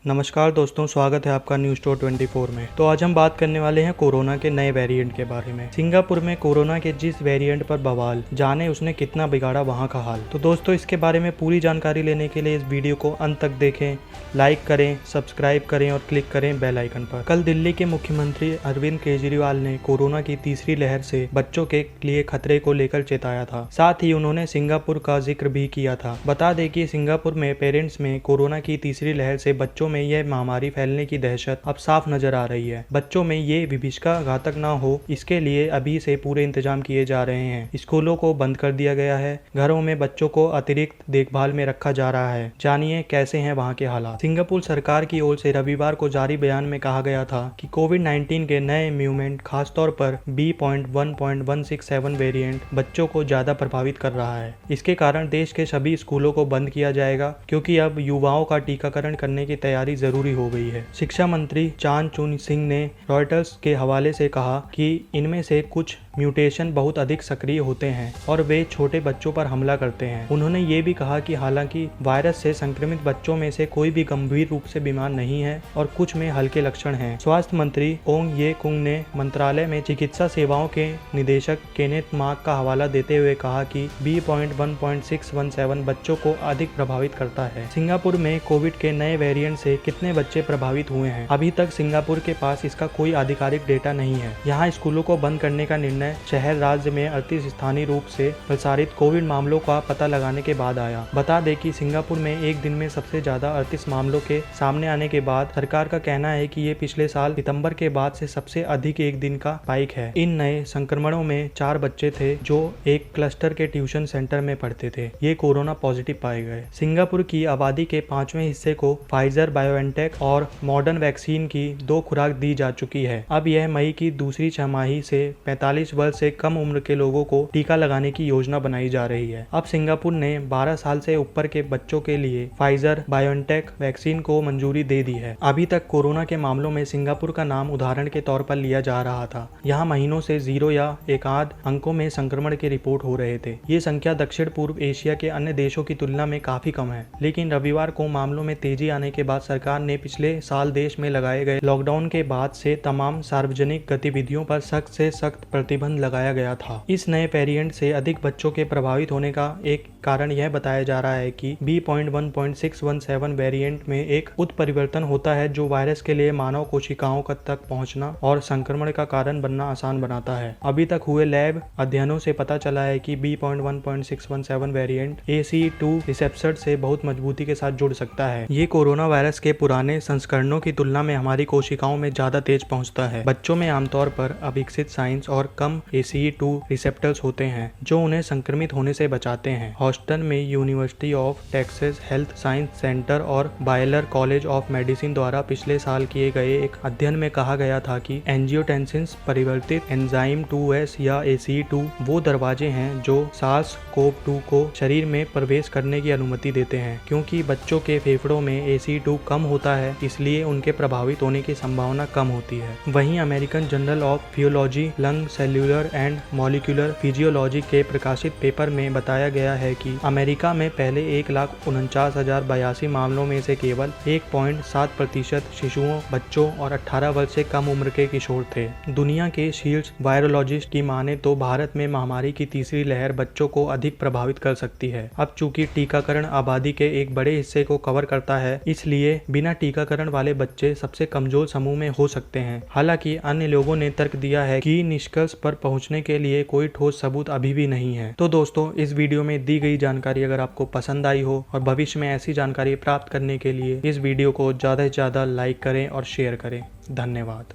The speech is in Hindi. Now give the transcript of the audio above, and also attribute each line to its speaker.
Speaker 1: नमस्कार दोस्तों, स्वागत है आपका न्यूज़ स्टोर 24 में। तो आज हम बात करने वाले हैं कोरोना के नए वेरिएंट के बारे में। सिंगापुर में कोरोना के जिस वेरिएंट पर बवाल, जाने उसने कितना बिगाड़ा वहां का हाल। तो दोस्तों, इसके बारे में पूरी जानकारी लेने के लिए इस वीडियो को अंत तक देखें, लाइक करें, सब्सक्राइब करें और क्लिक करें बेल आइकन पर। कल दिल्ली के मुख्यमंत्री अरविंद केजरीवाल ने कोरोना की तीसरी लहर से बच्चों के लिए खतरे को लेकर चेताया था। साथ ही उन्होंने सिंगापुर का जिक्र भी किया था। बता दें कि सिंगापुर में पेरेंट्स में कोरोना की तीसरी लहर से बच्चों में यह महामारी फैलने की दहशत अब साफ नजर आ रही है। बच्चों में ये विभीषिका घातक ना हो, इसके लिए अभी से पूरे इंतजाम किए जा रहे हैं। स्कूलों को बंद कर दिया गया है। घरों में बच्चों को अतिरिक्त देखभाल में रखा जा रहा है। जानिए कैसे हैं वहां के हालात। सिंगापुर सरकार की ओर से रविवार को जारी बयान में कहा गया था कि कोविड-19 के नए म्यूटेंट खासतौर पर B.1.167 वेरिएंट बच्चों को ज्यादा प्रभावित कर रहा है। इसके कारण देश के सभी स्कूलों को बंद किया जाएगा, क्योंकि अब युवाओं का टीकाकरण करने की तैयारी जरूरी हो गई है। शिक्षा मंत्री चान चुन सिंह ने रॉयटर्स के हवाले से कहा कि इनमें से कुछ म्यूटेशन बहुत अधिक सक्रिय होते हैं और वे छोटे बच्चों पर हमला करते हैं। उन्होंने ये भी कहा कि हालांकि वायरस से संक्रमित बच्चों में से कोई भी गंभीर रूप से बीमार नहीं है और कुछ में हल्के लक्षण हैं। स्वास्थ्य मंत्री ओंग ये कुंग ने मंत्रालय में चिकित्सा सेवाओं के निदेशक केनेथ मार्क का हवाला देते हुए कहा कि B.1.617 बच्चों को अधिक प्रभावित करता है। सिंगापुर में कोविड के नए वेरिएंट से कितने बच्चे प्रभावित हुए हैं? अभी तक सिंगापुर के पास इसका कोई आधिकारिक डेटा नहीं है। यहाँ स्कूलों को बंद करने का निर्णय शहर राज्य में 38 स्थानीय रूप से प्रसारित कोविड मामलों का पता लगाने के बाद आया। बता दें कि सिंगापुर में एक दिन में सबसे ज्यादा 38 मामलों के सामने आने के बाद सरकार का कहना है कि ये पिछले साल सितंबर के बाद से सबसे अधिक एक दिन का स्पाइक है। इन नए संक्रमणों में 4 बच्चे थे जो एक क्लस्टर के ट्यूशन सेंटर में पढ़ते थे। ये कोरोना पॉजिटिव पाए गए। सिंगापुर की आबादी के 5वें हिस्से को फाइजर, बायोएनटेक और मॉडर्न वैक्सीन की 2 खुराक दी जा चुकी है। अब यह मई की दूसरी छमाही से 45 वर्ष से कम उम्र के लोगों को टीका लगाने की योजना बनाई जा रही है। अब सिंगापुर ने 12 साल से ऊपर के बच्चों के लिए फाइजर बायोएनटेक वैक्सीन को मंजूरी दे दी है। अभी तक कोरोना के मामलों में सिंगापुर का नाम उदाहरण के तौर पर लिया जा रहा था। यहाँ महीनों से 0 या एकाध अंकों में संक्रमण के रिपोर्ट हो रहे थे। ये संख्या दक्षिण पूर्व एशिया के अन्य देशों की तुलना में काफी कम है। लेकिन रविवार को मामलों में तेजी आने के बाद सरकार ने पिछले साल देश में लगाए गए लॉकडाउन के बाद से तमाम सार्वजनिक गतिविधियों पर सख्त से सख्त प्रतिबंध लगाया गया था। इस नए वेरिएंट से अधिक बच्चों के प्रभावित होने का एक कारण यह बताया जा रहा है कि B.1.617 वेरिएंट में एक उत्परिवर्तन होता है जो वायरस के लिए मानव कोशिकाओं तक पहुंचना और संक्रमण का कारण बनना आसान बनाता है। अभी तक हुए लैब अध्ययनों से पता चला है कि B.1.617 वेरिएंट ACE2 रिसेप्टर से बहुत मजबूती के साथ जुड़ सकता है। ये कोरोना वायरस के पुराने संस्करणों की तुलना में हमारी कोशिकाओं में ज्यादा तेज पहुंचता है। बच्चों में आमतौर पर अविकसित साइंस और कम ACE2 रिसेप्टर्स होते हैं जो उन्हें संक्रमित होने से बचाते हैं। हॉस्टन में university of Texas health science centre और बायलर कॉलेज ऑफ मेडिसिन द्वारा पिछले साल किए गए एक अध्ययन में कहा गया था कि एंजियोटेंसिन परिवर्तित एंजाइम 2S या ACE2 वो दरवाजे हैं जो SARS-CoV-2 को शरीर में प्रवेश करने की अनुमति देते हैं। क्योंकि बच्चों के फेफड़ों में ACE2 कम होता है, इसलिए उनके प्रभावित होने की संभावना कम होती है। वहीं American journal of physiology lung cellular and molecular physiology के प्रकाशित पेपर में बताया गया है कि अमेरिका में पहले 1,49,082 मामलों में से केवल 1.7% शिशुओं, बच्चों और 18 वर्ष से कम उम्र के किशोर थे। दुनिया के शीर्ष वायरोलॉजिस्ट की माने तो भारत में महामारी की तीसरी लहर बच्चों को अधिक प्रभावित कर सकती है। अब चूंकि टीकाकरण आबादी के एक बड़े हिस्से को कवर करता है, इसलिए बिना टीकाकरण वाले बच्चे सबसे कमजोर समूह में हो सकते हैं। हालांकि अन्य लोगों ने तर्क दिया है कि निष्कर्ष पर पहुंचने के लिए कोई ठोस सबूत अभी भी नहीं है। तो दोस्तों, इस वीडियो में दी गई जानकारी अगर आपको पसंद आई हो और भविष्य में ऐसी जानकारी प्राप्त करने के लिए इस वीडियो को ज्यादा से ज्यादा लाइक करें और शेयर करें। धन्यवाद।